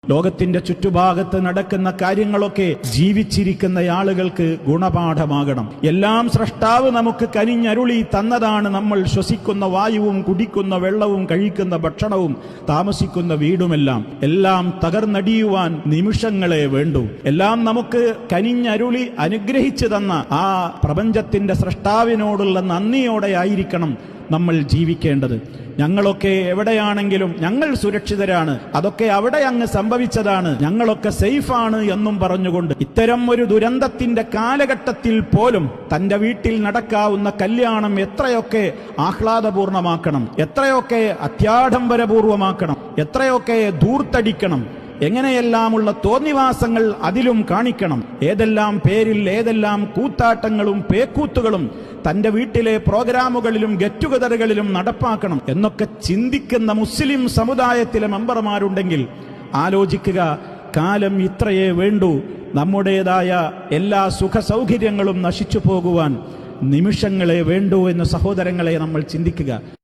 ലോകത്തിന്റെ ചുറ്റുഭാഗത്ത് നടക്കുന്ന കാര്യങ്ങളൊക്കെ ജീവിച്ചിരിക്കുന്ന ആളുകൾക്ക് ഗുണപാഠമാകണം. എല്ലാം സ്രഷ്ടാവ് നമുക്ക് കനിഞ്ഞരുളി തന്നതാണ്. നമ്മൾ ശ്വസിക്കുന്ന വായുവും കുടിക്കുന്ന വെള്ളവും കഴിക്കുന്ന ഭക്ഷണവും താമസിക്കുന്ന വീടുമെല്ലാം എല്ലാം തകർന്നടിയുവാൻ നിമിഷങ്ങളെ വേണ്ടൂ. എല്ലാം നമുക്ക് കനിഞ്ഞരുളി അനുഗ്രഹിച്ചു തന്ന ആ പ്രപഞ്ചത്തിന്റെ സ്രഷ്ടാവിനോടുള്ള നന്ദിയോടെ ആയിരിക്കണം നമ്മൾ ജീവിക്കേണ്ടത്. ഞങ്ങളൊക്കെ എവിടെയാണെങ്കിലും ഞങ്ങൾ സുരക്ഷിതരാണ്, അതൊക്കെ അവിടെ അങ്ങ് സംഭവിച്ചതാണ്, ഞങ്ങളൊക്കെ സേഫാണ് എന്നും പറഞ്ഞുകൊണ്ട് ഇത്തരം ഒരു ദുരന്തത്തിന്റെ കാലഘട്ടത്തിൽ പോലും തന്റെ വീട്ടിൽ നടക്കാവുന്ന കല്യാണം എത്രയൊക്കെ ആഹ്ലാദപൂർണമാക്കണം, എത്രയൊക്കെ അത്യാഡംബരപൂർവമാക്കണം, എത്രയൊക്കെ ധൂർത്തടിക്കണം, എങ്ങനെയെല്ലാമുള്ള തോന്നിവാസങ്ങൾ അതിലും കാണിക്കണം, ഏതെല്ലാം പേരിൽ ഏതെല്ലാം കൂത്താട്ടങ്ങളും പേക്കൂത്തുകളും തന്റെ വീട്ടിലെ പ്രോഗ്രാമുകളിലും ഗെറ്റ് ടുഗദറുകളിലും നടപ്പാക്കണം എന്നൊക്കെ ചിന്തിക്കുന്ന മുസ്ലിം സമുദായത്തിലെ മെമ്പർമാരുണ്ടെങ്കിൽ ആലോചിക്കുക. കാലം ഇത്രയേ വേണ്ടൂ. നമ്മുടേതായ എല്ലാ സുഖ സൗകര്യങ്ങളും നശിച്ചു പോകുവാൻ നിമിഷങ്ങളെ വേണ്ടൂ എന്ന് സഹോദരങ്ങളെ നമ്മൾ ചിന്തിക്കുക.